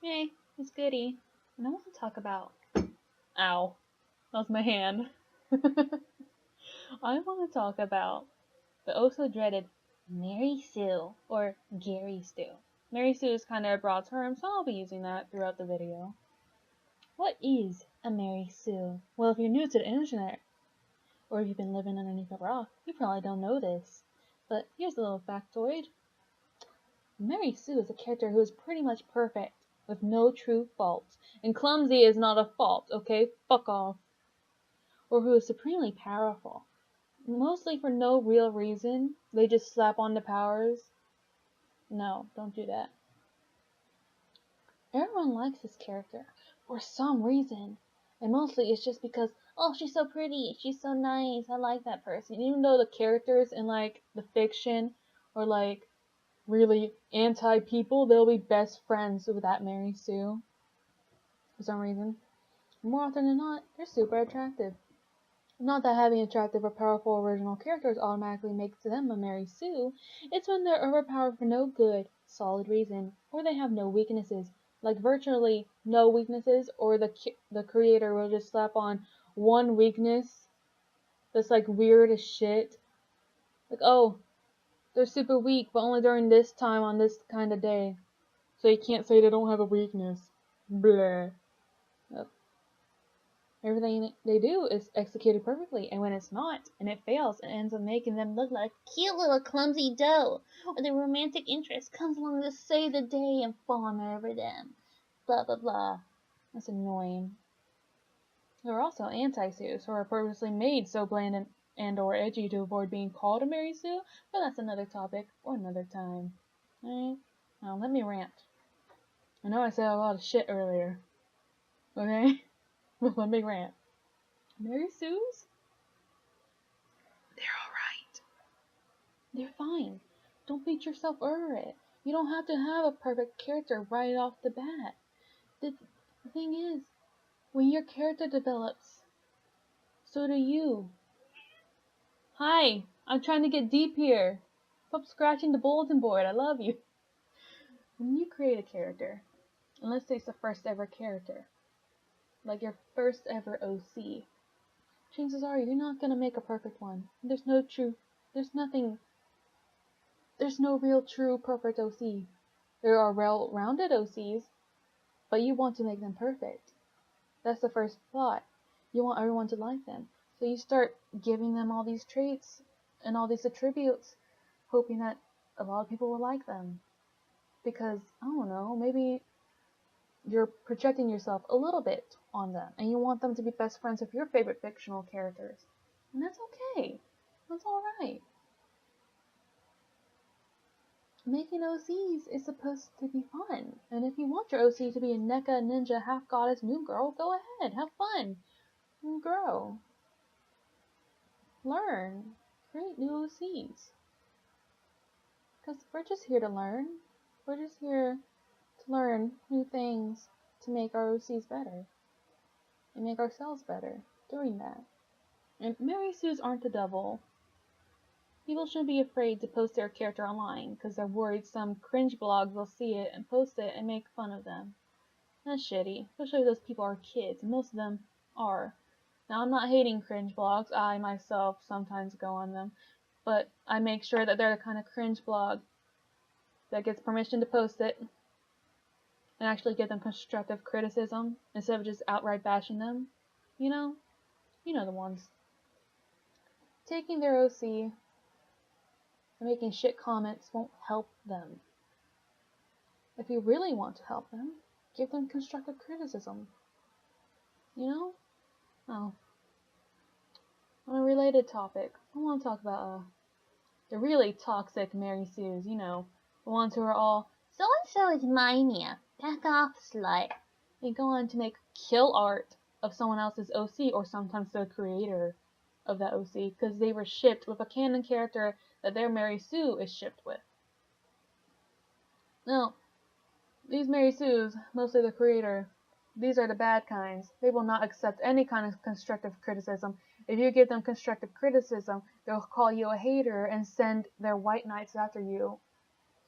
Hey, it's Goody. And I want to talk about. Ow. That was my hand. I want to talk about the oh so dreaded Mary Sue or Gary Sue. Mary Sue is kind of a broad term, so I'll be using that throughout the video. What is a Mary Sue? Well, if you're new to the internet, or if you've been living underneath a rock, you probably don't know this. But here's a little factoid. Mary Sue is a character who is pretty much perfect, with no true faults. And clumsy is not a fault, okay? Fuck off. Or who is supremely powerful. Mostly for no real reason. They just slap on the powers. No, don't do that. Everyone likes this character for some reason. And mostly it's just because, oh, she's so pretty, she's so nice, I like that person. Even though the characters in like the fiction or like really anti-people, they'll be best friends with that Mary Sue. For some reason. More often than not, they're super attractive. Not that having attractive or powerful original characters automatically makes them a Mary Sue. It's when they're overpowered for no good, solid reason, or they have no weaknesses, like virtually no weaknesses, or the creator will just slap on one weakness that's like weird as shit. Like, oh, they're super weak, but only during this time on this kind of day. So you can't say they don't have a weakness. Bleh. Everything they do is executed perfectly, and when it's not, and it fails, it ends up making them look like a cute little clumsy doe, or the romantic interest comes along to save the day and fawn over them. Blah blah blah. That's annoying. There are also anti-Sues who are purposely made so bland and or edgy to avoid being called a Mary Sue, but that's another topic for another time. Alright? Now let me rant. I know I said a lot of shit earlier. Okay? But let me rant. Mary Sue's? They're alright. They're fine. Don't beat yourself over it. You don't have to have a perfect character right off the bat. The thing is, when your character develops, so do you. Hi, I'm trying to get deep here. Stop scratching the bulletin board. I love you. When you create a character, and let's say it's the first ever character, like your first ever OC, chances are you're not gonna make a perfect one. There's no real true perfect OC. There are well-rounded OCs, but you want to make them perfect. That's the first thought. You want everyone to like them. So you start giving them all these traits and all these attributes, hoping that a lot of people will like them. Because, I don't know, maybe you're projecting yourself a little bit on them, and you want them to be best friends with your favorite fictional characters. And that's okay. That's alright. Making OCs is supposed to be fun, and if you want your OC to be a NECA ninja half goddess new girl, go ahead, have fun, and grow, learn, create new OCs. Because we're just here to learn. We're just here to learn new things to make our OCs better, and make ourselves better doing that. And Mary Sues aren't the devil. People shouldn't be afraid to post their character online because they're worried some cringe blog will see it and post it and make fun of them. That's shitty, especially if those people are kids, and most of them are. Now, I'm not hating cringe blogs. I myself sometimes go on them, but I make sure that they're the kind of cringe blog that gets permission to post it and actually give them constructive criticism instead of just outright bashing them. You know the ones. Taking their OC and making shit comments won't help them. If you really want to help them, give them constructive criticism. You know? Oh. On a related topic, I want to talk about the really toxic Mary Sues, the ones who are all, so-and-so is mine, back off, slut. They go on to make kill art of someone else's OC, or sometimes the creator of that OC, because they were shipped with a canon character that their Mary Sue is shipped with. Now, these Mary Sues, mostly the creator, these are the bad kinds. They will not accept any kind of constructive criticism. If you give them constructive criticism, they'll call you a hater and send their white knights after you.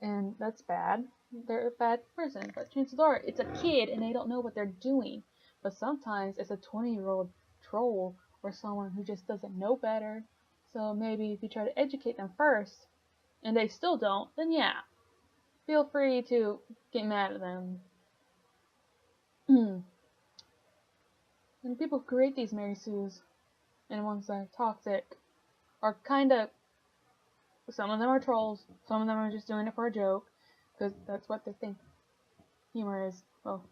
And that's bad. they're a bad person, but chances are it's a kid and they don't know what they're doing. But sometimes it's a 20-year-old troll or someone who just doesn't know better. So maybe if you try to educate them first and they still don't, then yeah, feel free to get mad at them. And people who create these Mary Sues and ones that are toxic are kinda, some of them are trolls, some of them are just doing it for a joke, because that's what they think humor is. Well,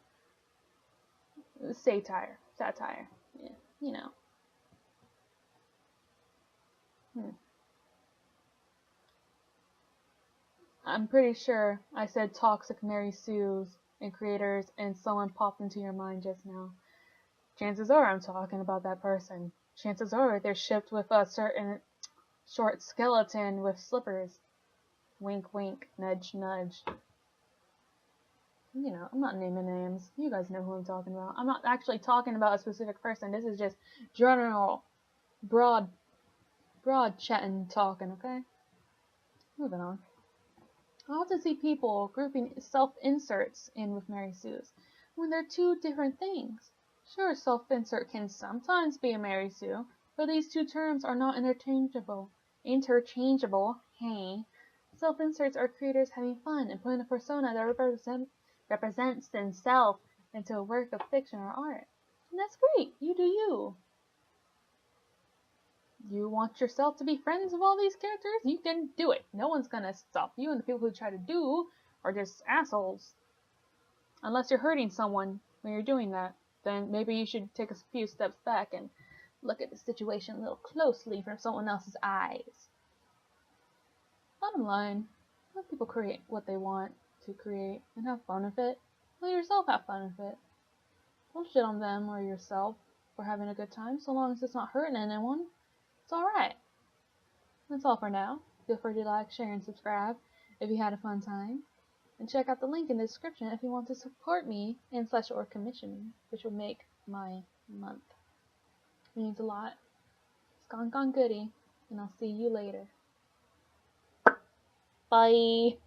satire, yeah, you know. I'm pretty sure I said toxic Mary Sues and creators and someone popped into your mind just now. Chances are I'm talking about that person. Chances are they're shipped with a certain short skeleton with slippers. Wink wink, nudge nudge. You know, I'm not naming names. You guys know who I'm talking about. I'm not actually talking about a specific person. This is just general, broad chatting talking, okay? Moving on. I often see people grouping self-inserts in with Mary Sue's when they're two different things. Sure, self-insert can sometimes be a Mary Sue, but these two terms are not interchangeable. Hey. Self-inserts are creators having fun and putting a persona that represents themselves into a work of fiction or art. And that's great. You do you. You want yourself to be friends with all these characters? You can do it. No one's gonna stop you, and the people who try to do are just assholes. Unless you're hurting someone when you're doing that, then maybe you should take a few steps back and look at the situation a little closely from someone else's eyes. Bottom line, let people create what they want to create and have fun with it. Let yourself have fun with it. Don't shit on them or yourself for having a good time, so long as it's not hurting anyone. It's alright. That's all for now. Feel free to like, share, and subscribe if you had a fun time. And check out the link in the description if you want to support me and / or commission me, which will make my month. It means a lot. It's gone goody, and I'll see you later. Bye!